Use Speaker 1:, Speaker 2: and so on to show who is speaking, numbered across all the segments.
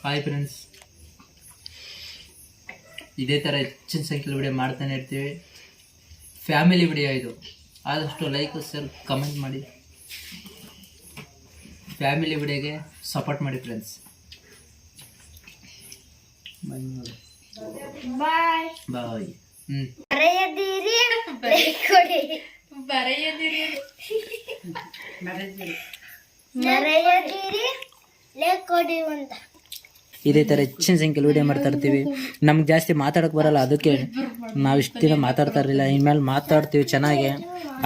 Speaker 1: Hi friends, ಇದೇ ಥರ ಹೆಚ್ಚಿನ ಸಂಖ್ಯೆಯಲ್ಲಿ ವಿಡಿಯೋ ಮಾಡ್ತಾನೆ ಇರ್ತೀವಿ. ಫ್ಯಾಮಿಲಿ ವಿಡಿಯೋ ಇದು, ಆದಷ್ಟು ಲೈಕ್ ಶೇರ್ ಕಮೆಂಟ್ ಮಾಡಿ. ಫ್ಯಾಮಿಲಿ ವಿಡಿಯೋಗೆ ಸಪೋರ್ಟ್ ಮಾಡಿ ಫ್ರೆಂಡ್ಸ್. ಬಾಯ್ ಬಾಯ್. ಇದೇ ಥರ ಹೆಚ್ಚಿನ ಸಂಖ್ಯೆಯಲ್ಲಿ ವಿಡಿಯೋ ಮಾಡ್ತಾ ಇರ್ತೀವಿ. ನಮ್ಗೆ ಜಾಸ್ತಿ ಮಾತಾಡೋಕೆ ಬರಲ್ಲ, ಅದಕ್ಕೆ ನಾವು ಇಷ್ಟು ದಿನ ಮಾತಾಡ್ತಾ ಇರಲಿಲ್ಲ. ಇನ್ಮೇಲೆ ಮಾತಾಡ್ತೀವಿ ಚೆನ್ನಾಗಿ.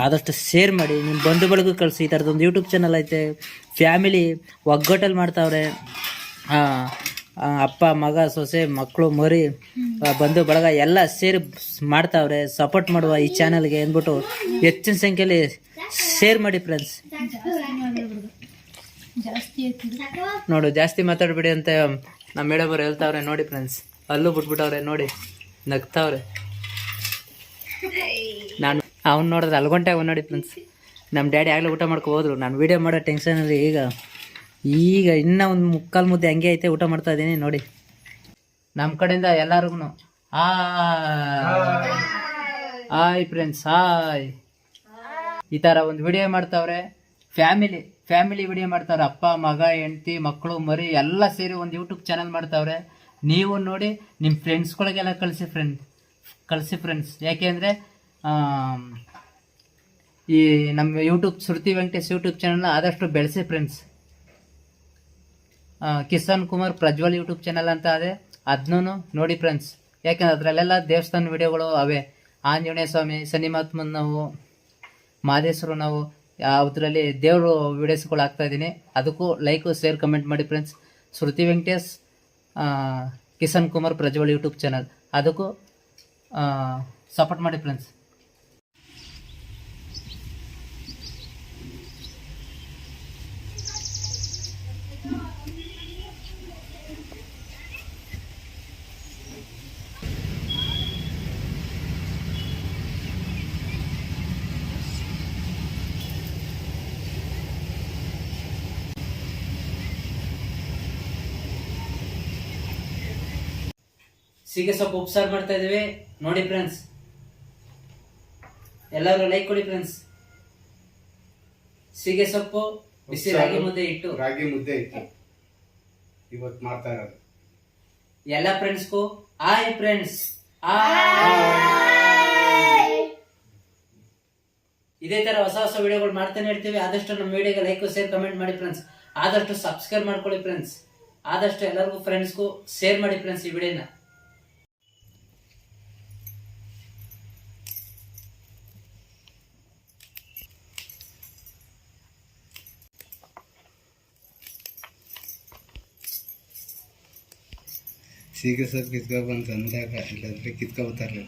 Speaker 1: ಆದಷ್ಟು ಶೇರ್ ಮಾಡಿ, ನಿಮ್ಮ ಬಂಧು ಬಳಗ ಕಳಿಸಿ. ಈ ಥರದೊಂದು ಯೂಟ್ಯೂಬ್ ಚಾನಲ್ ಐತೆ, ಫ್ಯಾಮಿಲಿ ಒಗ್ಗಟ್ಟಲ್ಲಿ ಮಾಡ್ತಾವ್ರೆ. ಅಪ್ಪ ಮಗ ಸೊಸೆ ಮಕ್ಕಳು ಮರಿ ಬಂಧು ಬಳಗ ಎಲ್ಲ ಸೇರಿ ಮಾಡ್ತಾವ್ರೆ. ಸಪೋರ್ಟ್ ಮಾಡುವ ಈ ಚಾನಲ್ಗೆ ಅಂದ್ಬಿಟ್ಟು ಹೆಚ್ಚಿನ ಸಂಖ್ಯೆಯಲ್ಲಿ ಶೇರ್ ಮಾಡಿ ಫ್ರೆಂಡ್ಸ್. ನೋಡು, ಜಾಸ್ತಿ ಮಾತಾಡ್ಬೇಡಿ ಅಂತ ನಮ್ಮ ಮೇಡಮ್ ಅವ್ರು ಹೇಳ್ತಾವ್ರೆ ನೋಡಿ ಫ್ರೆಂಡ್ಸ್. ಅಲ್ಲೂ ಬಿಟ್ಬಿಟ್ಟವ್ರೆ ನೋಡಿ, ನಗ್ತಾವ್ರೆ. ನಾನು ಅವ್ನು ನೋಡಿದ್ರೆ ಅಲ್ಗೊಂಟೆ ಅವ್ನು ನೋಡಿ ಫ್ರೆಂಡ್ಸ್. ನಮ್ಮ ಡ್ಯಾಡಿ ಆಗಲೇ ಊಟ ಮಾಡ್ಕೊ ಹೋದ್ರು. ನಾನು ವೀಡಿಯೋ ಮಾಡೋ ಟೆನ್ಷನಲ್ಲಿ ಈಗ ಇನ್ನೂ ಒಂದು ಮುಕ್ಕಾಲು ಮುದ್ದೆ ಹಂಗೆ ಐತೆ, ಊಟ ಮಾಡ್ತಾ ಇದ್ದೀನಿ ನೋಡಿ. ನಮ್ಮ ಕಡೆಯಿಂದ ಎಲ್ಲರಿಗೂ ಹಾಯ್ ಫ್ರೆಂಡ್ಸ್, ಹಾಯ್. ಈ ಥರ ಒಂದು ವಿಡಿಯೋ ಮಾಡ್ತಾವ್ರೆ. ಫ್ಯಾಮಿಲಿ ವಿಡಿಯೋ ಮಾಡ್ತಾವ್ರೆ. ಅಪ್ಪ ಮಗ ಹೆಂಡತಿ ಮಕ್ಕಳು ಮರಿ ಎಲ್ಲ ಸೇರಿ ಒಂದು ಯೂಟ್ಯೂಬ್ ಚಾನಲ್ ಮಾಡ್ತಾವ್ರೆ. ನೀವು ನೋಡಿ ನಿಮ್ಮ ಫ್ರೆಂಡ್ಸ್ಗಳಿಗೆಲ್ಲ ಕಳಿಸಿ ಫ್ರೆಂಡ್ಸ್. ಯಾಕೆಂದರೆ ಈ ನಮ್ಮ ಯೂಟ್ಯೂಬ್ ಶ್ರುತಿ ವೆಂಕಟೇಶ್ ಯೂಟ್ಯೂಬ್ ಚಾನಲ್ನ ಆದಷ್ಟು ಬೆಳೆಸಿ friends. Kisan Kumar Prajwal YouTube channel ಅಂತ ಅದೇ, ಅದನ್ನೂ ನೋಡಿ ಫ್ರೆಂಡ್ಸ್. ಯಾಕೆಂದ್ರೆ ಅದರಲ್ಲೆಲ್ಲ ದೇವಸ್ಥಾನ ವಿಡಿಯೋಗಳು ಅವೆ. ಆಂಜನೇಯ ಸ್ವಾಮಿ, ಶನಿಮಾತ್ಮನ್ ನಾವು, ಮಾದೇಶ್ವರ ನಾವು ಅದರಲ್ಲಿ ದೇವರು ವಿಡಿಯೋಸ್ಗಳು ಹಾಕ್ತಾಯಿದ್ದೀನಿ. ಅದಕ್ಕೂ ಲೈಕು ಶೇರ್ ಕಮೆಂಟ್ ಮಾಡಿ ಫ್ರೆಂಡ್ಸ್. ಶ್ರುತಿ ವೆಂಕಟೇಶ್ ಕಿಸಾನ್ ಕುಮಾರ್ ಪ್ರಜ್ವಲ್ ಯೂಟ್ಯೂಬ್ ಚಾನಲ್, ಅದಕ್ಕೂ ಸಪೋರ್ಟ್ ಮಾಡಿ ಫ್ರೆಂಡ್ಸ್. ಸೀಗೆ ಸೊಪ್ಪು ಉಪ್ಸಾರು ಮಾಡ್ತಾ ಇದೀವಿ ನೋಡಿ ಫ್ರೆಂಡ್ಸ್. ಎಲ್ಲರೂ ಲೈಕ್ ಕೊಡಿ ಫ್ರೆಂಡ್ಸ್. ಸೀಗೆ ಸೊಪ್ಪು ಬಿಸಿ ರಾಗಿ ಮುದ್ದೆ ಇಟ್ಟು
Speaker 2: ಇವತ್ತು ಮಾಡ್ತಾ ಇರೋದು
Speaker 1: ಎಲ್ಲ ಫ್ರೆಂಡ್ಸ್ಗೂ ಹಾಯ್ ಫ್ರೆಂಡ್ಸ್. ಇದೇ ತರ ಹೊಸ ಹೊಸ ವಿಡಿಯೋಗಳು ಮಾಡ್ತಾನೆ ಇರ್ತೀವಿ. ಆದಷ್ಟು ನಮ್ಮ ವಿಡಿಯೋಗೆ ಲೈಕ್ ಶೇರ್ ಕಮೆಂಟ್ ಮಾಡಿ ಫ್ರೆಂಡ್ಸ್. ಆದಷ್ಟು ಸಬ್ಸ್ಕ್ರೈಬ್ ಮಾಡ್ಕೊಳ್ಳಿ ಫ್ರೆಂಡ್ಸ್. ಆದಷ್ಟು ಎಲ್ಲರಿಗೂ ಫ್ರೆಂಡ್ಸ್ಗೂ ಶೇರ್ ಮಾಡಿ ಫ್ರೆಂಡ್ಸ್ ಈ ವಿಡಿಯೋನ.
Speaker 2: ಸೀಗೆ ಸೊಪ್ಪು ಕಿತ್ಕೊ ಬಂದು ಅಂದಾಗ ಇಲ್ಲಾಂದ್ರೆ ಕಿತ್ಕೊಬತ್ತಾರಲ್ಲ.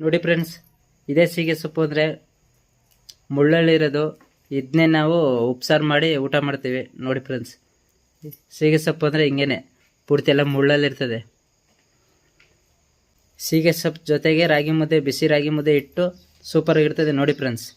Speaker 1: ನೋಡಿ ಫ್ರೆಂಡ್ಸ್, ಇದೇ ಸೀಗೆ ಸೊಪ್ಪು ಅಂದರೆ ಮುಳ್ಳಲ್ಲಿರೋದು. ಇದನ್ನೇ ನಾವು ಉಪ್ಸಾರು ಮಾಡಿ ಊಟ ಮಾಡ್ತೀವಿ ನೋಡಿ ಫ್ರೆಂಡ್ಸ್. ಸೀಗೆ ಸೊಪ್ಪು ಅಂದರೆ ಹಿಂಗೇನೆ ಪೂರ್ತಿ ಎಲ್ಲ ಮುಳ್ಳಲ್ಲಿರ್ತದೆ. ಸೀಗೆ ಸೊಪ್ಪು ಜೊತೆಗೆ ರಾಗಿ ಮುದ್ದೆ, ಬಿಸಿ ರಾಗಿ ಮುದ್ದೆ ಇಟ್ಟು ಸೂಪರಾಗಿರ್ತದೆ ನೋಡಿ ಫ್ರೆಂಡ್ಸ್.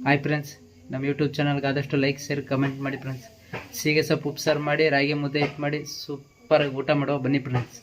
Speaker 1: ಹಾಯ್ ಫ್ರೆಂಡ್ಸ್, ನಮ್ಮ ಯೂಟ್ಯೂಬ್ ಚಾನಲ್ಗೆ ಆದಷ್ಟು ಲೈಕ್ ಶೇರ್ ಕಮೆಂಟ್ ಮಾಡಿ ಫ್ರೆಂಡ್ಸ್. ಸೀಗೆ ಸೊಪ್ಪು ಉಪ್ಸಾರು ಮಾಡಿ ರಾಗಿ ಮುದ್ದೆ ಹಿಟ್ಟು ಮಾಡಿ ಸೂಪರಾಗಿ ಊಟ ಮಾಡುವ ಬನ್ನಿ ಫ್ರೆಂಡ್ಸ್.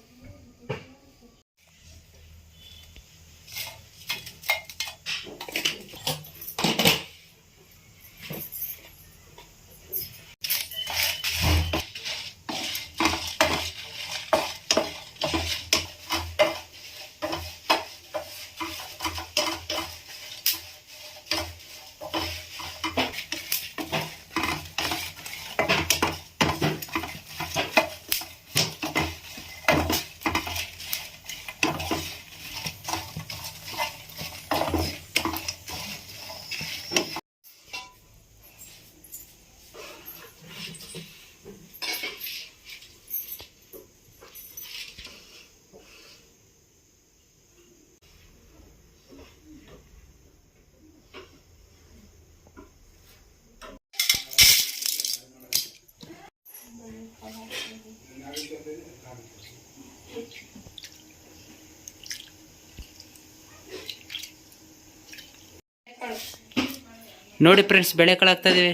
Speaker 1: ನೋಡಿ ಫ್ರೆಂಡ್ಸ್, ಬೆಳೆಕಾಳು ಹಾಕ್ತಾ ಇದೀವಿ.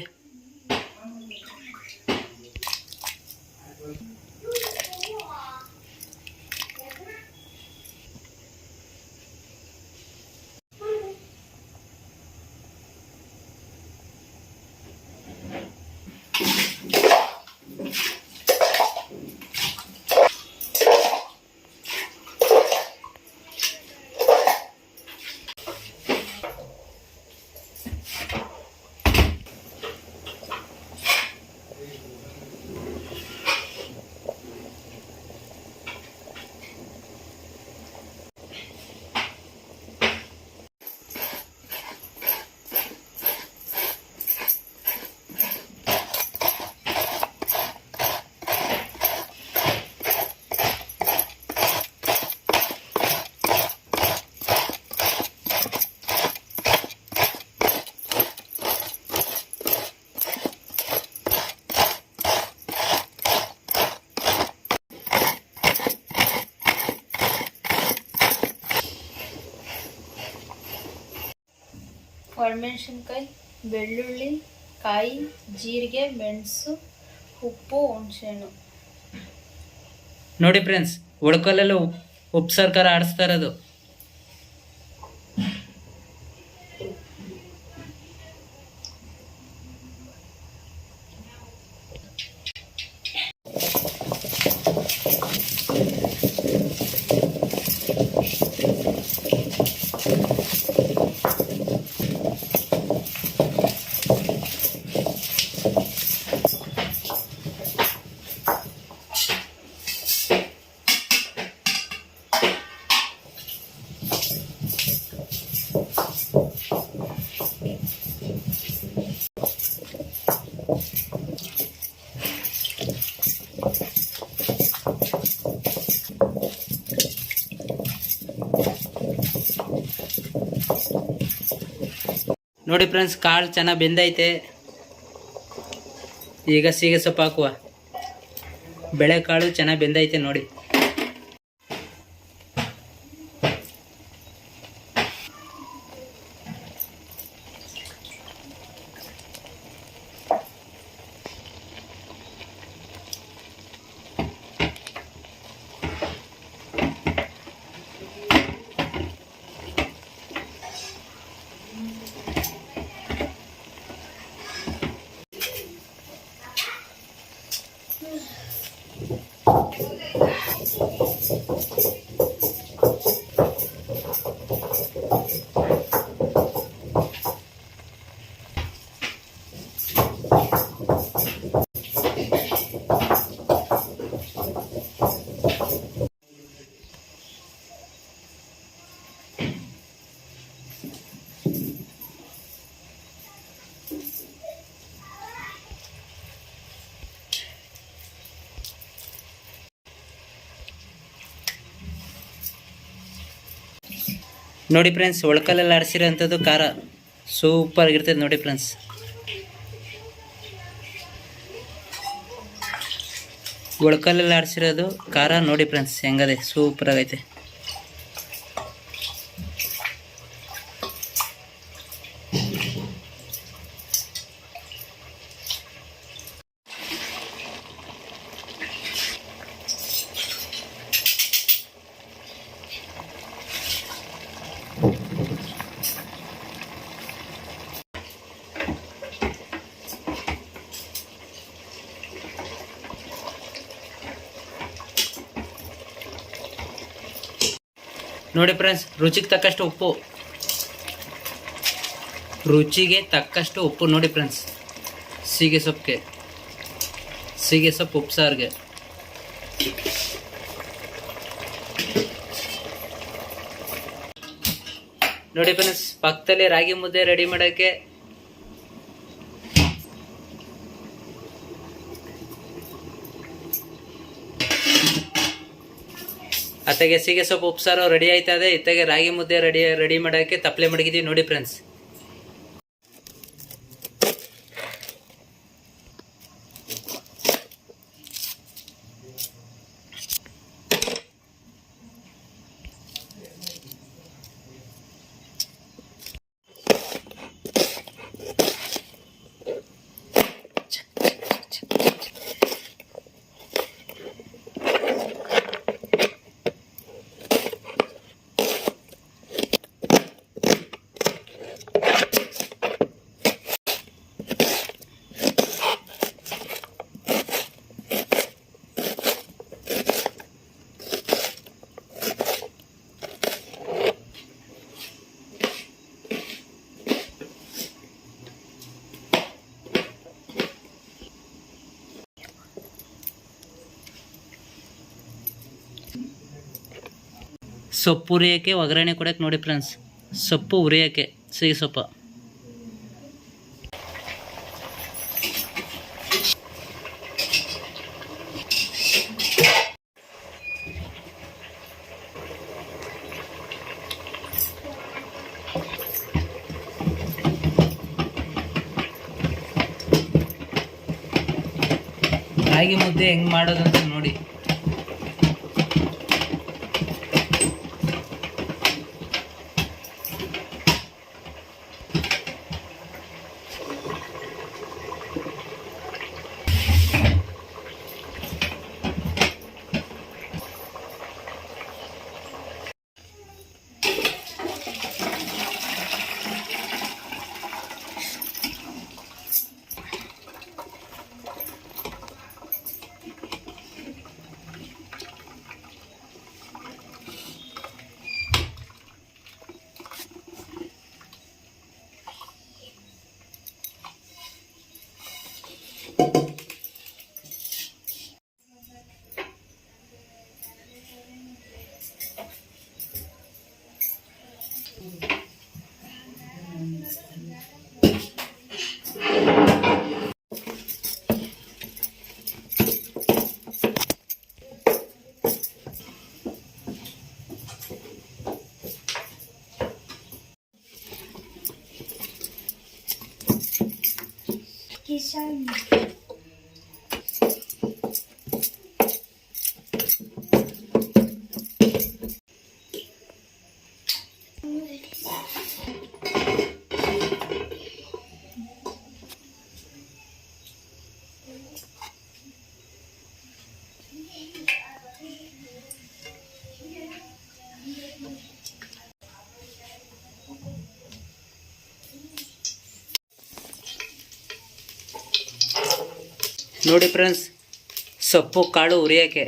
Speaker 3: ಒಣಮೆಣಸಿನ್ಕಾಯಿ, ಬೆಳ್ಳುಳ್ಳಿ, ಕಾಯಿ, ಜೀರಿಗೆ, ಮೆಣಸು, ಉಪ್ಪು, ಹುಣಸೆಹಣ್ಣು.
Speaker 1: ನೋಡಿ ಫ್ರೆಂಡ್ಸ್, ಉಳ್ಕಲ್ಲೆಲ್ಲ ಉಪ್ಪು ಸರ್ಕಾರ ಆಡಿಸ್ತಾ ಇರೋದು. ನೋಡಿ ಫ್ರೆಂಡ್ಸ್, ಕಾಳು ಚೆನ್ನಾಗಿ ಬೆಂದೈತೆ. ಈಗ ಸೀಗೆ ಸೊಪ್ಪು ಹಾಕುವ. ಬೆಳೆಕಾಳು ಚೆನ್ನಾಗಿ ಬೆಂದೈತೆ ನೋಡಿ. ನೋಡಿ ಫ್ರೆಂಡ್ಸ್, ಒಳಕಲ್ಲೆಲ್ಲ ಆಡಿಸಿರೋಂಥದ್ದು ಖಾರ ಸೂಪರ್ ಆಗಿರ್ತದೆ ನೋಡಿ ಫ್ರೆಂಡ್ಸ್. ಒಳಕಲ್ಲೆಲ್ಲ ಆಡಿಸಿರೋದು ಖಾರ ನೋಡಿ ಫ್ರೆಂಡ್ಸ್ ಹೆಂಗದೆ, ಸೂಪರ್ ಆಗೈತೆ. ನೋಡಿ ಫ್ರೆಂಡ್ಸ್, ರುಚಿಗೆ ತಕ್ಕಷ್ಟು ಉಪ್ಪು, ರುಚಿಗೆ ತಕ್ಕಷ್ಟು ಉಪ್ಪು ನೋಡಿ ಫ್ರೆಂಡ್ಸ್. ಸೀಗೆ ಸೊಪ್ಪು ಉಪ್ಸಾರಿಗೆ. ನೋಡಿ ಫ್ರೆಂಡ್ಸ್, ಪಕ್ಕದಲ್ಲಿ ರಾಗಿ ಮುದ್ದೆ ರೆಡಿ ಮಾಡೋಕ್ಕೆ ಅತ್ತಗೆ ಸೀಗೆ ಸೊಪ್ಪು ಉಪ್ಸಾರು ರೆಡಿ ಆಯ್ತಾ ಇದೆ. ಇತ್ತಗೆ ರಾಗಿ ಮುದ್ದೆ ರೆಡಿ ಮಾಡೋಕ್ಕೆ ತಪ್ಪಲೆ ಮಡಗಿದೀವಿ ನೋಡಿ ಫ್ರೆಂಡ್ಸ್. ಸೊಪ್ಪು ಹುರಿಯೋಕ್ಕೆ ಒಗ್ಗರಣೆ ಕೊಡೋಕ್ಕೆ ನೋಡಿ ಫ್ರೆಂಡ್ಸ್. ಸೊಪ್ಪು ಹುರಿಯೋಕ್ಕೆ ಸಿಹಿ ಸೊಪ್ಪು. ರಾಗಿ ಮುದ್ದೆ ಹೆಂಗೆ ಮಾಡೋದಂತ ನೋಡಿ. ನೋಡಿ ಫ್ರೆಂಡ್ಸ್, ಸೊಪ್ಪು ಕಾಳು ಹುರಿಯೋಕ್ಕೆ.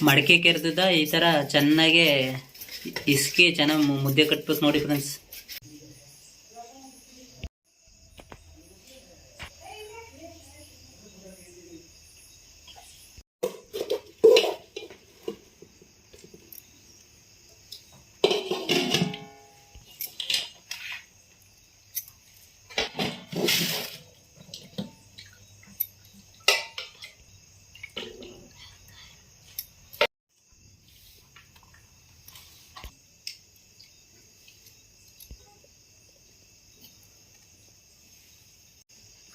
Speaker 1: ಮಡಕೆ ಕೆರೆದ ಈ ಥರ ಚೆನ್ನಾಗಿ ಇಸ್ಕಿ ಚೆನ್ನಾಗಿ ಮುದ್ದೆ ಕಟ್ಬೇಕು ನೋಡಿ ಫ್ರೆಂಡ್ಸ್.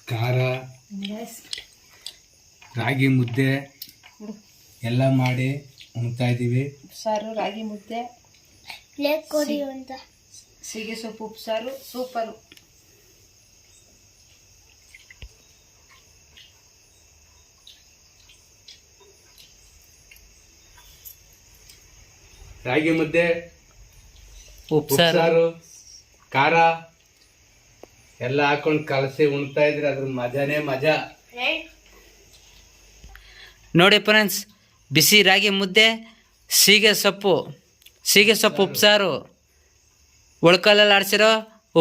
Speaker 2: ಖಾರ, ರಾಗಿ ಮುದ್ದೆ ಎಲ್ಲ ಮಾಡಿ ಉಣ್ತಾ ಇದ್ದೀವಿ.
Speaker 3: ಉಪ್ಸಾರು, ರಾಗಿ ಮುದ್ದೆ, ಸೀಗೆ ಸೊಪ್ಪು ಉಪ್ಸಾರು ಸೂಪರು.
Speaker 2: ರಾಗಿ ಮುದ್ದೆ,
Speaker 1: ಉಪ್ಸಾರು,
Speaker 2: ಉಪ್ಸಾರು, ಖಾರ ಎಲ್ಲ ಹಾಕೊಂಡು ಕಲಸಿ ಉಣ್ತಾ ಇದ್ರೆ ಅದ್ರ ಮಜಾನೇ ಮಜಾ.
Speaker 1: ನೋಡಿ ಫ್ರೆಂಡ್ಸ್, ಬಿಸಿ ರಾಗಿ ಮುದ್ದೆ, ಸೀಗೆ ಸೊಪ್ಪು ಉಪ್ಸಾರು, ಒಳ್ಕಲ್ಲಲ್ಲಿ ಆಡಿಸಿರೋ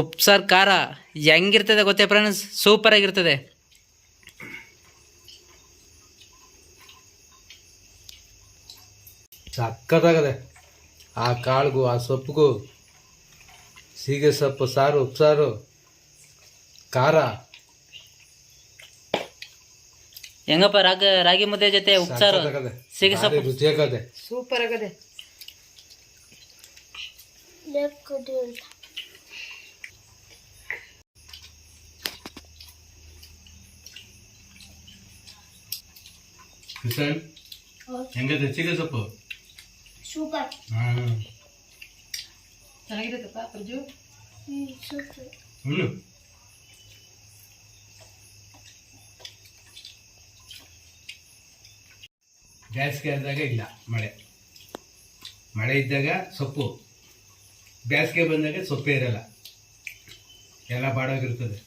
Speaker 1: ಉಪ್ಸಾರು ಖಾರ ಹೆಂಗಿರ್ತದೆ ಗೊತ್ತೇ ಫ್ರೆಂಡ್ಸ್, ಸೂಪರ್ ಆಗಿರ್ತದೆ.
Speaker 2: ಸಕ್ಕತ್ತಾಗದೆ ಆ ಕಾಳಿಗೂ ಆ ಸೊಪ್ಪಿಗೂ. ಸೀಗೆ ಸೊಪ್ಪು ಸಾರು, ಉಪ್ಸಾರು, ಖಾರ.
Speaker 1: ಹೆಂಗಪ್ಪ ರಾಗಿ ಮುದ್ದೆ ಜೊತೆ ಉಪ್ಸಾರು ಸೀಗೆ ಸೊಪ್ಪು
Speaker 2: ರುಚಿಯಾಗದೆ,
Speaker 3: ಸೂಪರ್ ಆಗದೆ.
Speaker 2: ಹೆಂಗದೆ ಸೀಗೆ ಸೊಪ್ಪು?
Speaker 3: ಸೂಪರ್.
Speaker 2: ಹ್ಮ್,
Speaker 3: ಚೆನ್ನಾಗಿರುತ್ತಪ್ಪ ಪ್ರಜು. ಸೂಪರ್.
Speaker 2: ಹುಣ್ಣು ಬೇಸಿಗೆ ಆದಾಗ ಇಲ್ಲ ಮಳೆ ಇದ್ದಾಗ ಸೊಪ್ಪು, ಬೇಸಿಗೆ ಬಂದಾಗ ಸೊಪ್ಪೇ ಇರಲ್ಲ, ಎಲ್ಲ ಬಾಡೋಗಿರ್ತದೆ.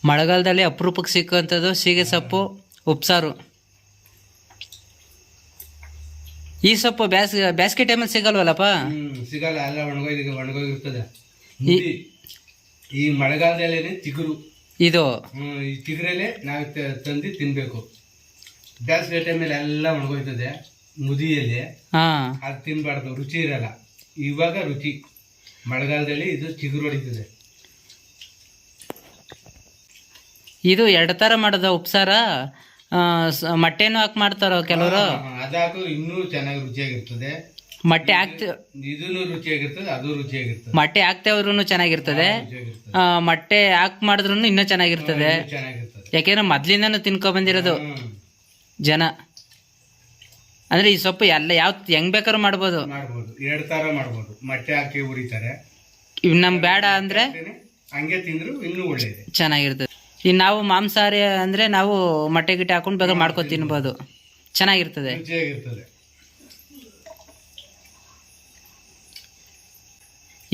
Speaker 1: ಮಳೆಗಾಲದಲ್ಲಿ ಅಪರೂಪಕ್ಕೆ ಸಿಕ್ಕುವಂಥದ್ದು ಸೀಗೆ ಸೊಪ್ಪು ಉಪ್ಸಾರು. ಈ ಸೊಪ್ಪು ಬೇಸಿಗೆ ಟೈಮಲ್ಲಿ ಸಿಗಲ್ವಲ್ಲಪ್ಪ?
Speaker 2: ಸಿಗಲ್ಲ, ಎಲ್ಲ ಒಣಗೋಗಿರ್ತದೆ. ಈ ಮಳೆಗಾಲದಲ್ಲೇನೆ ಚಿಗುರು,
Speaker 1: ಇದು
Speaker 2: ಈ ಚಿಗುರಲ್ಲೇ ನಾವು ತಂದು ತಿನ್ಬೇಕು. ಬೇಸಿಗೆ ಟೈಮಲ್ಲಿ ಎಲ್ಲ ಒಣಗೋಯ್ತದೆ ಮುದಿಯಲ್ಲಿ, ಅದು ತಿನ್ಬಾರ್ದು, ರುಚಿ ಇರಲ್ಲ. ಇವಾಗ ರುಚಿ, ಮಳೆಗಾಲದಲ್ಲಿ ಇದು ಚಿಗುರು ಹೊಡಿತದೆ.
Speaker 1: ಇದು ಎರಡು ಥರ ಮಾಡೋದ ಉಪ್ಸಾರ, ಮೊಟ್ಟೆನೂ ಹಾಕಿ ಮಾಡ್ತಾರೋ ಕೆಲವರು.
Speaker 2: ಅದಾಕು ಇನ್ನೂ ಚೆನ್ನಾಗಿ ರುಚಿಯಾಗಿರ್ತದೆ.
Speaker 1: ಮೊಟ್ಟೆ
Speaker 2: ಇದೂ ರುಚಿಯಾಗಿರ್ತದೆ, ಅದು ರುಚಿಯಾಗಿರ್ತದೆ.
Speaker 1: ಮೊಟ್ಟೆ ಹಾಕ್ತೇವ್ರು ಚೆನ್ನಾಗಿರ್ತದೆ, ಮೊಟ್ಟೆ ಹಾಕಿ ಮಾಡಿದ್ರು ಇನ್ನೂ ಚೆನ್ನಾಗಿರ್ತದೆ. ಯಾಕೆಂದ್ರೆ ಮೊದ್ಲಿಂದಾನು ತಿನ್ಕೊ ಬಂದಿರೋದು ಜನ. ಅಂದ್ರೆ ಈ ಸೊಪ್ಪು ಎಲ್ಲ ಹೆಂಗ್ ಬೇಕಾದ್ರೂ ಮಾಡ್ಬೋದು.
Speaker 2: ಎರಡು ತರ ಮಾಡ್ಬೋದು. ಮೊಟ್ಟೆ ಹಾಕಿ ಉರಿತಾರೆ,
Speaker 1: ಇವ್ ನಮ್ಗೆ ಬೇಡ ಅಂದ್ರೆ
Speaker 2: ಹಂಗೆ ತಿಂದ್ರು ಇನ್ನೂ ಒಳ್ಳೇದು,
Speaker 1: ಚೆನ್ನಾಗಿರ್ತದೆ. ಈಗ ನಾವು ಮಾಂಸಾಹಾರಿ ಅಂದ್ರೆ ನಾವು ಮೊಟ್ಟೆ ಗಿಟ್ಟೆ ಹಾಕೊಂಡು ಬೇಕಾದ್ರೆ ಮಾಡ್ಕೊ ತಿನ್ಬೋದು, ಚೆನ್ನಾಗಿರ್ತದೆ,
Speaker 2: ರುಚಿಯಾಗಿರ್ತದೆ.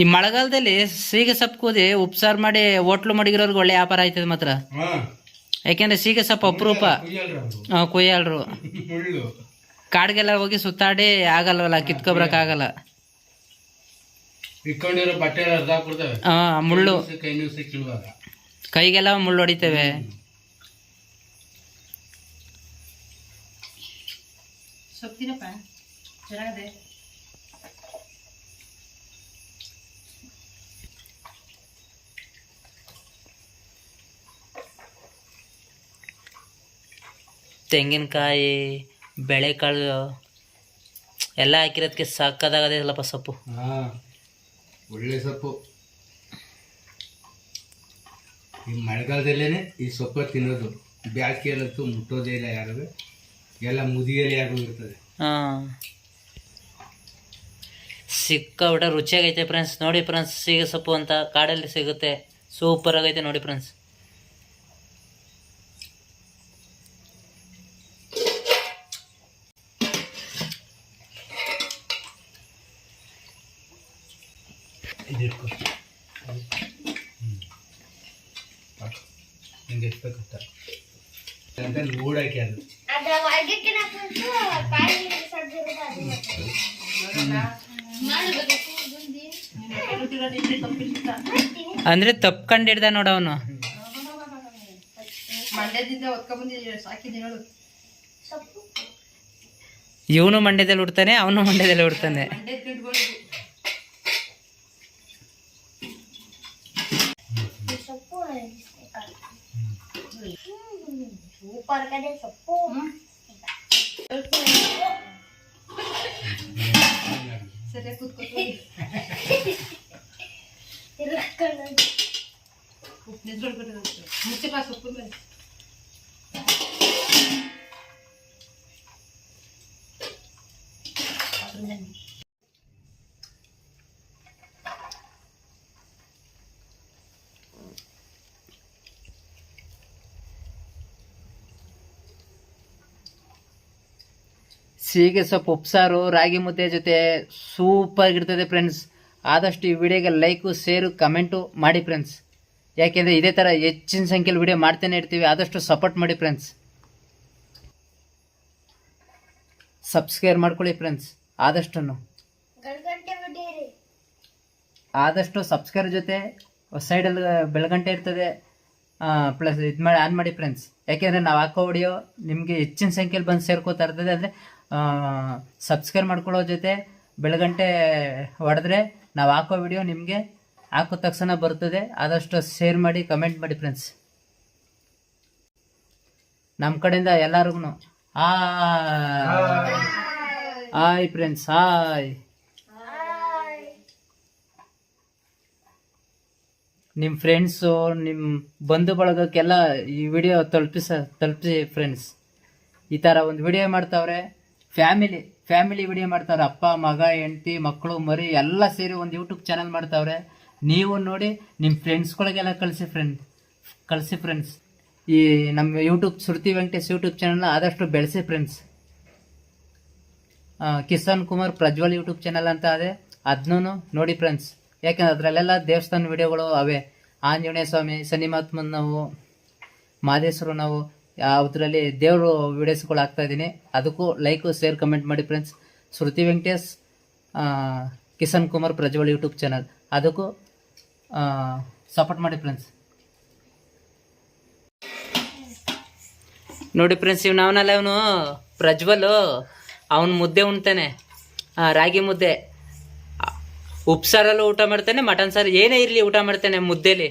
Speaker 1: ಈ ಮಳೆಗಾಲದಲ್ಲಿ ಸೀಗೆ ಸೊಪ್ಪು ಕೂದಿ ಉಪ್ಸಾರು ಮಾಡಿ ಹೋಟ್ಲು ಮಡಗಿರೋರ್ಗೆ ಒಳ್ಳೆ ವ್ಯಾಪಾರ ಆಯ್ತದೆ ಮಾತ್ರ. ಯಾಕೆಂದ್ರೆ ಸೀಗೆ ಸೊಪ್ಪು ಅಪರೂಪ, ಕುಯ್ಯಲ್ರು. ಕಾಡ್ಗೆಲ್ಲ ಹೋಗಿ ಸುತ್ತಾಡಿ ಆಗಲ್ವಲ್ಲ, ಕಿತ್ಕೊಬ್ರಕ್ ಆಗಲ್ಲ. ಮುಳ್ಳು ಕೈಗೆಲ್ಲ ಮುಳ್ಳು ಹೊಡಿತೇವೆ. ತೆಂಗಿನಕಾಯಿ, ಬೆಳೆಕಾಳು ಎಲ್ಲ ಹಾಕಿರೋದಕ್ಕೆ ಸಾಕಾಗದೆ ಇಲ್ಲಪ್ಪ ಸೊಪ್ಪು.
Speaker 2: ಒಳ್ಳೆ ಸೊಪ್ಪು. ಈ ಮಳೆಗಾಲದಲ್ಲೇನೆ ಈ ಸೊಪ್ಪು ತಿನ್ನೋದು, ಬ್ಯಾಸಿಗೆಯಲ್ಲಂತೂ ಮುಟ್ಟೋದೇ ಇಲ್ಲ ಯಾರು, ಎಲ್ಲ ಮುದಿಯಲ್ಲಿ ಆಗೋಗಿರ್ತದೆ.
Speaker 1: ಸಿಕ್ಕಾಬಿಟ್ಟ ರುಚಿಯಾಗೈತೆ ಫ್ರೆಂಡ್ಸ್. ನೋಡಿ ಫ್ರೆಂಡ್ಸ್, ಸೀಗೆ ಸೊಪ್ಪು ಅಂತ ಕಾಡಲ್ಲಿ ಸಿಗುತ್ತೆ, ಸೂಪರ್ ಆಗೈತೆ ನೋಡಿ ಫ್ರೆಂಡ್ಸ್.
Speaker 2: ನಿಂಗೆ ಎಷ್ಟು ಬೇಕಂತ ನೋಡಾಕಿ ಅದು
Speaker 1: ಅಂದ್ರೆ ತಪ್ಕೊಂಡು ಹಿಡ್ದ ನೋಡ ಅವನು.
Speaker 3: ಮಂಡ್ಯದಿಂದ ಸಾಕಿದ್ದೀನಿ ನೋಡು.
Speaker 1: ಇವನು ಮಂಡ್ಯದಲ್ಲಿ ಹುಡ್ತಾನೆ, ಅವನು ಮಂಡ್ಯದಲ್ಲಿ ಹುಡ್ತಾನೆ.
Speaker 3: ಸೂಪರ್ ಕಡೆ ಸೊಪ್ಪು. ಸರಿಯಾಗಿ ಕೂತ್ಕೊಂಡು ಮುಚ್ಚಪ್ಪ ಸೊಪ್ಪು ಮೇಲೆ.
Speaker 1: ಸೀಗೆ ಸೊಪ್ಪು ಉಪ್ಸಾರು ರಾಗಿ ಮುದ್ದೆ ಜೊತೆ ಸೂಪರ್ ಆಗಿರ್ತದೆ ಫ್ರೆಂಡ್ಸ್. ಆದಷ್ಟು ಈ ವಿಡಿಯೋಗೆ ಲೈಕು, ಶೇರು, ಕಮೆಂಟು ಮಾಡಿ ಫ್ರೆಂಡ್ಸ್. ಯಾಕೆಂದರೆ ಇದೇ ಥರ ಹೆಚ್ಚಿನ ಸಂಖ್ಯೆಯಲ್ಲಿ ವಿಡಿಯೋ ಮಾಡ್ತಾನೆ ಇರ್ತೀವಿ. ಆದಷ್ಟು ಸಪೋರ್ಟ್ ಮಾಡಿ ಫ್ರೆಂಡ್ಸ್. ಸಬ್ಸ್ಕ್ರೈಬ್ ಮಾಡ್ಕೊಳ್ಳಿ ಫ್ರೆಂಡ್ಸ್. ಆದಷ್ಟು ಸಬ್ಸ್ಕ್ರೈಬ್ ಜೊತೆ ಸೈಡಲ್ಲಿ ಬೆಳಗಂಟೆ ಇರ್ತದೆ, ಪ್ಲಸ್ ಇದು ಮಾಡಿ ಆನ್ ಮಾಡಿ ಫ್ರೆಂಡ್ಸ್. ಯಾಕೆಂದರೆ ನಾವು ಹಾಕೋ ವಿಡಿಯೋ ನಿಮಗೆ ಹೆಚ್ಚಿನ ಸಂಖ್ಯೆಯಲ್ಲಿ ಬಂದು ಸೇರ್ಕೋತಾ ಇರ್ತದೆ. ಅಂದರೆ ಸಬ್ಸ್ಕ್ರೈಬ್ ಮಾಡ್ಕೊಳ್ಳೋ ಜೊತೆ ಬೆಳಗಂಟೆ ಹೊಡೆದ್ರೆ ನಾವು ಹಾಕೋ ವಿಡಿಯೋ ನಿಮಗೆ ಹಾಕೋ ತಕ್ಷಣ ಬರ್ತದೆ. ಆದಷ್ಟು ಶೇರ್ ಮಾಡಿ, ಕಮೆಂಟ್ ಮಾಡಿ ಫ್ರೆಂಡ್ಸ್. ನಮ್ಮ ಕಡೆಯಿಂದ ಎಲ್ಲರಿಗೂ ಹಾಯ್ ಫ್ರೆಂಡ್ಸ್, ಹಾಯ್. ನಿಮ್ಮ ಫ್ರೆಂಡ್ಸು, ನಿಮ್ಮ ಬಂಧು ಬಳಗಕ್ಕೆಲ್ಲ ಈ ವಿಡಿಯೋ ತಲುಪಿಸಿ ಫ್ರೆಂಡ್ಸ್. ಈ ಥರ ಒಂದು ವಿಡಿಯೋ ಮಾಡ್ತಾವ್ರೆ, ಫ್ಯಾಮಿಲಿ ವಿಡಿಯೋ ಮಾಡ್ತಾವ್ರೆ. ಅಪ್ಪ, ಮಗ, ಹೆಂಡತಿ, ಮಕ್ಕಳು, ಮರಿ ಎಲ್ಲ ಸೇರಿ ಒಂದು ಯೂಟ್ಯೂಬ್ ಚಾನಲ್ ಮಾಡ್ತಾವ್ರೆ. ನೀವು ನೋಡಿ ನಿಮ್ಮ ಫ್ರೆಂಡ್ಸ್ಗಳಿಗೆಲ್ಲ ಕಳಿಸಿ ಫ್ರೆಂಡ್ಸ್. ಈ ನಮ್ಮ ಯೂಟ್ಯೂಬ್ ಶ್ರುತಿ ವೆಂಕಟೇಶ್ ಯೂಟ್ಯೂಬ್ ಚಾನಲ್ನ ಆದಷ್ಟು ಬೆಳೆಸಿ friends. Kisan Kumar Prajwal YouTube channel ಅಂತ ಅದೇ, ಅದನ್ನೂ ನೋಡಿ ಫ್ರೆಂಡ್ಸ್. ಯಾಕೆಂದ್ರೆ ಅದರಲ್ಲೆಲ್ಲ ದೇವಸ್ಥಾನ ವಿಡಿಯೋಗಳು ಅವೇ. ಆಂಜನೇಯ ಸ್ವಾಮಿ, ಶನಿಮಹಾತ್ಮನ ನಾವು, ಮಾದೇಶ್ವರ ನಾವು, ಅದರಲ್ಲಿ ದೇವರು ವಿಡಿಯೋಸ್ಗಳು ಹಾಕ್ತಾಯಿದ್ದೀನಿ. ಅದಕ್ಕೂ ಲೈಕು, ಶೇರ್, ಕಮೆಂಟ್ ಮಾಡಿ ಫ್ರೆಂಡ್ಸ್. ಶ್ರುತಿ ವೆಂಕಟೇಶ್ ಕಿಸಾನ್ ಕುಮಾರ್ ಪ್ರಜ್ವಲ್ ಯೂಟ್ಯೂಬ್ ಚಾನಲ್, ಅದಕ್ಕೂ ಸಪೋರ್ಟ್ ಮಾಡಿ ಫ್ರೆಂಡ್ಸ್. ನೋಡಿ ಫ್ರೆಂಡ್ಸ್, ಅವನಲ್ಲ ಅವನು ಪ್ರಜ್ವಲ್, ಅವನು ಮುದ್ದೆ ಉಣ್ತಾನೆ, ರಾಗಿ ಮುದ್ದೆ. ಉಪ್ಸಾರಲ್ಲೂ ಊಟ ಮಾಡ್ತಾನೆ, ಮಟನ್ ಸಾರು ಏನೇ ಇರಲಿ ಊಟ ಮಾಡ್ತಾನೆ ಮುದ್ದೆಲಿ.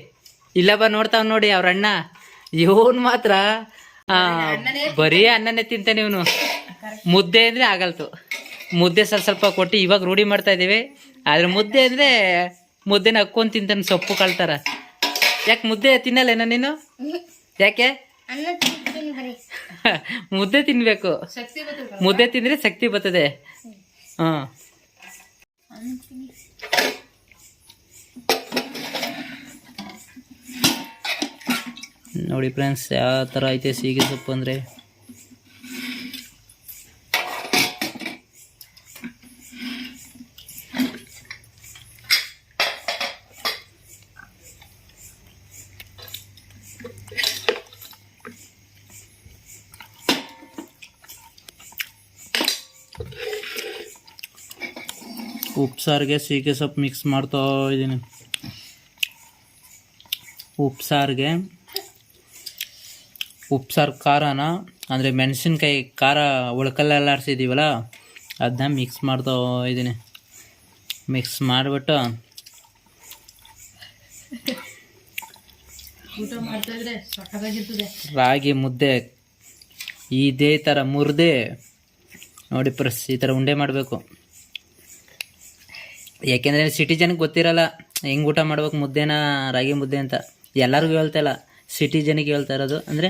Speaker 1: ಇಲ್ಲ ನೋಡ್ತಾವ್ ನೋಡಿ ಅವ್ರ ಅಣ್ಣ. ಇವನು ಮಾತ್ರ ಬರೀ ಅನ್ನನೇ ತಿಂತಾನೆ ಇವನು. ಮುದ್ದೆ ಅಂದರೆ ಆಗಲ್ತು. ಮುದ್ದೆ ಸ್ವಲ್ಪ ಕೊಟ್ಟು ಇವಾಗ ರೂಢಿ ಮಾಡ್ತಾ ಇದ್ದೀವಿ. ಆದರೆ ಮುದ್ದೆ ಅಂದರೆ ಮುದ್ದೆನ ಹಾಕ್ಕೊಂಡು ತಿಂತಾನೆ, ಸೊಪ್ಪು ಕಳ್ತಾರ. ಯಾಕೆ ಮುದ್ದೆ ತಿನ್ನಲ್ಲೇನ ನೀನು? ಯಾಕೆ? ಮುದ್ದೆ ತಿನ್ಬೇಕು. ಮುದ್ದೆ ತಿಂದರೆ ಶಕ್ತಿ ಬರ್ತದೆ. ಹಾಂ, ನೋಡಿ ಫ್ರೆಂಡ್ಸ್ ಯಾವ ಥರ ಐತೆ ಸೀಗೆ ಸೊಪ್ಪು ಅಂದರೆ. ಉಪ್ಸಾರಿಗೆ ಸೀಗೆ ಸೊಪ್ಪು ಮಿಕ್ಸ್ ಮಾಡ್ತಾ ಇದ್ದೀನಿ. ಉಪ್ಸಾರು ಖಾರನ ಅಂದರೆ ಮೆಣಸಿನ್ಕಾಯಿ ಖಾರ ಉಳ್ಕಲ್ಲೆಲ್ಲ ಆರಿಸಿದ್ದೀವಲ್ಲ, ಅದನ್ನ ಮಿಕ್ಸ್ ಮಾಡ್ತಾ ಇದ್ದೀನಿ. ಮಿಕ್ಸ್ ಮಾಡಿಬಿಟ್ಟು ರಾಗಿ ಮುದ್ದೆ ಇದೇ ಥರ ಮುರಿದೆ ನೋಡಿ ಪ್ರೆಸ್ ಈ ಥರ ಉಂಡೆ ಮಾಡಬೇಕು. ಯಾಕೆಂದರೆ ಸಿಟಿ ಜನಕ್ಕೆ ಗೊತ್ತಿರಲ್ಲ ಹೆಂಗೆ ಊಟ ಮಾಡ್ಬೇಕು ಮುದ್ದೆನ, ರಾಗಿ ಮುದ್ದೆ ಅಂತ. ಎಲ್ಲರಿಗೂ ಹೇಳ್ತಾಯಿಲ್ಲ, ಸಿಟಿ ಜನಕ್ಕೆ ಹೇಳ್ತಾ ಇರೋದು. ಅಂದರೆ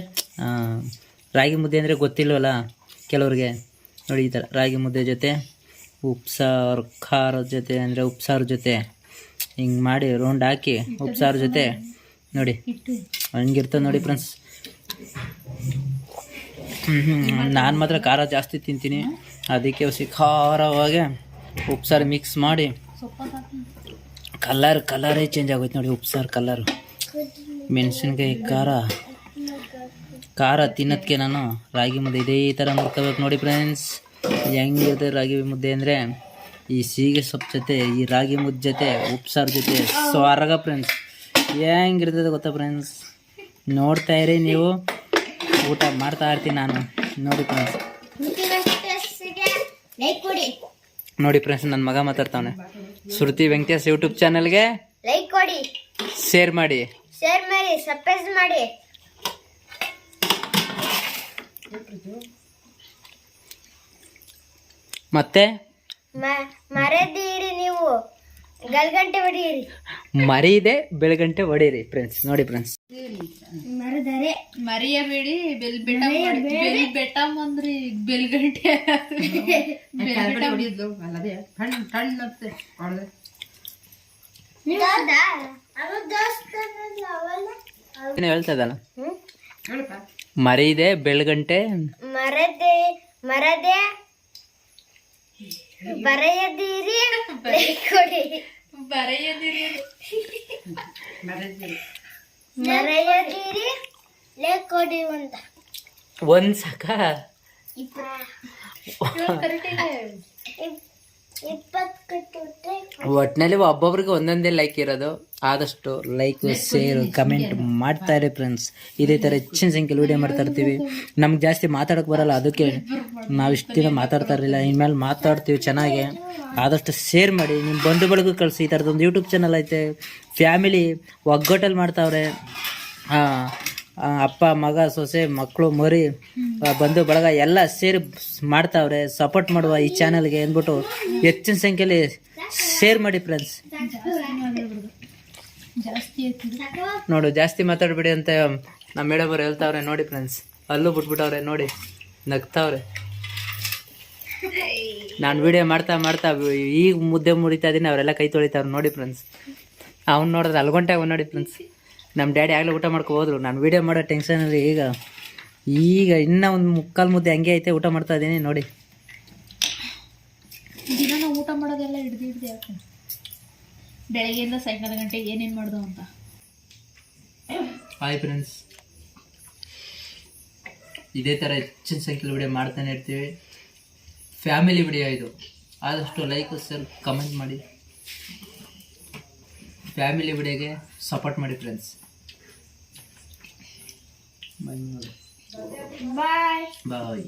Speaker 1: ರಾಗಿ ಮುದ್ದೆ ಅಂದರೆ ಗೊತ್ತಿಲ್ವಲ್ಲ ಕೆಲವ್ರಿಗೆ. ನೋಡಿ ಈ ಥರ ರಾಗಿ ಮುದ್ದೆ ಜೊತೆ ಉಪ್ಸಾರು ಖಾರದ ಜೊತೆ, ಅಂದರೆ ಉಪ್ಸಾರು ಜೊತೆ ಹಿಂಗೆ ಮಾಡಿ ರೌಂಡ್ ಹಾಕಿ ಉಪ್ಸಾರು ಜೊತೆ ನೋಡಿ ಹಂಗಿರ್ತದೆ ನೋಡಿ ಫ್ರೆಂಡ್ಸ್. ನಾನು ಮಾತ್ರ ಖಾರ ಜಾಸ್ತಿ ತಿಂತೀನಿ, ಅದಕ್ಕೆ ಖಾರವಾಗಿ ಉಪ್ಸಾರು ಮಿಕ್ಸ್ ಮಾಡಿ ಕಲರೇ ಚೇಂಜ್ ಆಗೋಯ್ತು ನೋಡಿ. ಉಪ್ಸಾರು ಕಲರು, ಮೆಣಸಿನ್ಕಾಯಿ ಖಾರ ತಿನ್ನೋದಕ್ಕೆ ನಾನು ರಾಗಿ ಮುದ್ದೆ ಇದೇ ಥರ ನೋಡ್ಕೋಬೇಕು ನೋಡಿ ಫ್ರೆಂಡ್ಸ್. ಹೆಂಗಿದೆ ರಾಗಿ ಮುದ್ದೆ ಅಂದರೆ ಈ ಸೀಗೆ ಸೊಪ್ಪು ಜೊತೆ ಈ ರಾಗಿ ಮುದ್ದೆ ಜೊತೆ ಉಪ್ಸಾರು ಜೊತೆ ಸ್ವರ್ಗ ಫ್ರೆಂಡ್ಸ್. ಹೆಂಗಿರ್ತದೆ ಗೊತ್ತಾ ಫ್ರೆಂಡ್ಸ್, ನೋಡ್ತಾ ಇರಿ ನೀವು, ಊಟ ಮಾಡ್ತಾ ಇರ್ತೀನಿ ನಾನು. ನೋಡಿ ಫ್ರೆಂಡ್ಸ್, ನೋಡಿ ಫ್ರೆಂಡ್ಸ್, ನನ್ನ ಮಗ ಮಾತಾಡ್ತಾವನೆ. ಶ್ರುತಿ ವೆಂಕಟೇಶ್ ಯೂಟ್ಯೂಬ್ ಚಾನಲ್ಗೆ
Speaker 3: ಲೈಕ್ ಕೊಡಿ,
Speaker 1: ಶೇರ್ ಮಾಡಿ,
Speaker 3: ಸಬ್ಸ್ಕ್ರೈಬ್ ಮಾಡಿ.
Speaker 1: ಮತ್ತೆ
Speaker 3: ಮರೆದಿರಿ ನೀವು ಗಲ್ಗಂಟೆ ಹೊಡಿಯಿರಿ.
Speaker 1: ಮರೀದೆ ಬೆಳಗಂಟೆ ಹೊಡೀರಿ ಫ್ರೆಂಡ್ಸ್. ನೋಡಿ ಫ್ರೆಂಡ್ಸ್,
Speaker 3: ಮರೆದರೆ ಮರೆಯಬೇಡಿ. ಬೆಟ್ಟ ಬಂದ್ರಿ ಬೆಲ್ಗಂಟೆ ಹೊಡಿದ್ಲು ಅಲ್ಲದೆ ಕಣ್ಣತ್ತೆ
Speaker 1: ಏನು ಹೇಳ್ತಾ ಇದ್ದಲ್ಲ, ಮರೀದೆ ಬೆಳಗಂಟೆ
Speaker 3: ಮರದೆ ಬರೆಯದಿರಿ ಕೊಡಿ, ಮರೆಯದಿರಿ ಲೇಕ್ ಕೊಡಿ ಅಂತ
Speaker 1: ಒಂದ್ ಸಾಕ. ಒಟ್ಟಿನಲ್ಲಿ ಒಬ್ಬೊಬ್ರಿಗೆ ಒಂದೊಂದೇ ಲೈಕ್ ಇರೋದು. ಆದಷ್ಟು ಲೈಕ್, ಶೇರ್, ಕಮೆಂಟ್ ಮಾಡ್ತಾ ಇರಿ ಫ್ರೆಂಡ್ಸ್. ಇದೇ ಥರ ಹೆಚ್ಚಿನ ಸಂಖ್ಯೆಯಲ್ಲಿ ವಿಡಿಯೋ ಮಾಡ್ತಾ ಇರ್ತೀವಿ. ನಮ್ಗೆ ಜಾಸ್ತಿ ಮಾತಾಡೋಕೆ ಬರಲ್ಲ, ಅದಕ್ಕೆ ನಾವು ಇಷ್ಟು ದಿನ ಮಾತಾಡ್ತಾ ಇರಲಿಲ್ಲ. ಇನ್ಮೇಲೆ ಮಾತಾಡ್ತೀವಿ ಚೆನ್ನಾಗಿ. ಆದಷ್ಟು ಶೇರ್ ಮಾಡಿ, ನಿಮ್ಮ ಬಂಧು ಬಳಗೂ ಕಳಿಸಿ. ಈ ಥರದೊಂದು ಯೂಟ್ಯೂಬ್ ಚಾನಲ್ ಐತೆ, ಫ್ಯಾಮಿಲಿ ಒಗ್ಗಟ್ಟಲ್ಲಿ ಮಾಡ್ತಾವ್ರೆ. ಅಪ್ಪ, ಮಗ, ಸೊಸೆ, ಮಕ್ಕಳು, ಮರಿ, ಬಂಧು ಬಳಗ ಎಲ್ಲ ಸೇರಿ ಮಾಡ್ತಾವ್ರೆ. ಸಪೋರ್ಟ್ ಮಾಡುವ ಈ ಚಾನಲ್ಗೆ ಅಂದ್ಬಿಟ್ಟು ಹೆಚ್ಚಿನ ಸಂಖ್ಯೆಯಲ್ಲಿ ಶೇರ್ ಮಾಡಿ ಫ್ರೆಂಡ್ಸ್. ನೋಡು, ಜಾಸ್ತಿ ಮಾತಾಡ್ಬೇಡಿ ಅಂತ ನಮ್ಮ ಮೇಡಮ್ ಅವ್ರು ಹೇಳ್ತಾವ್ರೆ. ನೋಡಿ ಫ್ರೆಂಡ್ಸ್, ಅಲ್ಲೂ ಬಿಟ್ಬಿಟ್ಟವ್ರೆ, ನೋಡಿ ನಗ್ತಾವ್ರೆ. ನಾನು ವಿಡಿಯೋ ಮಾಡ್ತಾ ಈಗ ಮುದ್ದೆ ಮುಡಿತಾ ಇದ್ದೀನಿ, ಅವರೆಲ್ಲ ಕೈ ತೊಳಿತಾವ್ರೆ. ನೋಡಿ ಫ್ರೆಂಡ್ಸ್, ಅವ್ನು ನೋಡಿದ್ರೆ ಅಲ್ಗೊಂಟಾಗ ನೋಡಿ ಫ್ರೆಂಡ್ಸ್. ನಮ್ಮ ಡ್ಯಾಡಿ ಆಗಲೇ ಊಟ ಮಾಡ್ಕೊ ಹೋದ್ರು. ನಾನು ವೀಡಿಯೋ ಮಾಡೋ ಟೆನ್ಷನಲ್ಲಿ ಈಗ ಇನ್ನೂ ಒಂದು ಮುಕ್ಕಾಲು ಮುದ್ದೆ ಹಂಗೆ ಐತೆ, ಊಟ ಮಾಡ್ತಾ ಇದ್ದೀನಿ. ನೋಡಿ,
Speaker 3: ದಿನ ನಾವು ಊಟ ಮಾಡೋದೆಲ್ಲ ಹಿಡ್ದು ಯಾಕೆ ಬೆಳಗ್ಗೆಯಿಂದ ಸಾಯಂಕಾಲ ಗಂಟೆಗೆ ಏನೇನು ಮಾಡ್ದು ಅಂತ.
Speaker 1: ಹಾಯ್ ಫ್ರೆಂಡ್ಸ್, ಇದೇ ಥರ ಹೆಚ್ಚಿನ ಸಂಖ್ಯೆಯಲ್ಲಿ ವಿಡಿಯೋ ಮಾಡ್ತಾನೆ ಇರ್ತೀವಿ. ಫ್ಯಾಮಿಲಿ ವಿಡಿಯೋ ಇದು. ಆದಷ್ಟು ಲೈಕ್, ಶೇರ್, ಕಮೆಂಟ್ ಮಾಡಿ. ಫ್ಯಾಮಿಲಿ ವಿಡಿಯೋಗೆ ಸಪೋರ್ಟ್ ಮಾಡಿ ಫ್ರೆಂಡ್ಸ್. ಬಾಯ್ ಬಾಯ್.